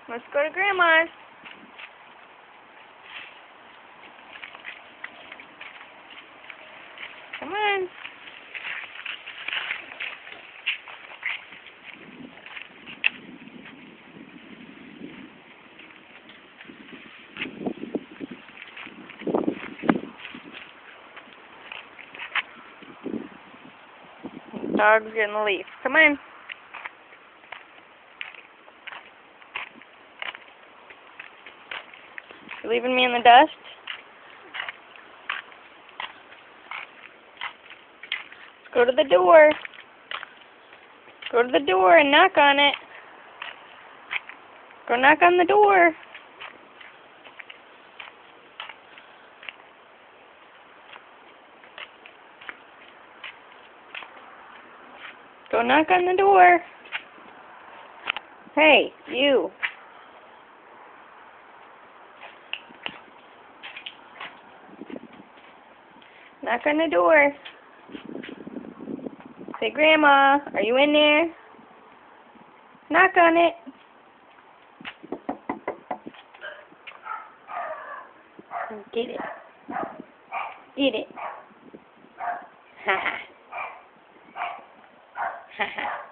Let's go to Grandma's. Come on. Dog's getting the leaf. Come on. You leaving me in the dust? Go to the door. Go to the door and knock on it. Go knock on the door. Go knock on the door. Hey, you. Knock on the door. Say, Grandma, are you in there? Knock on it. Get it. Get it. Ha ha. Ha ha.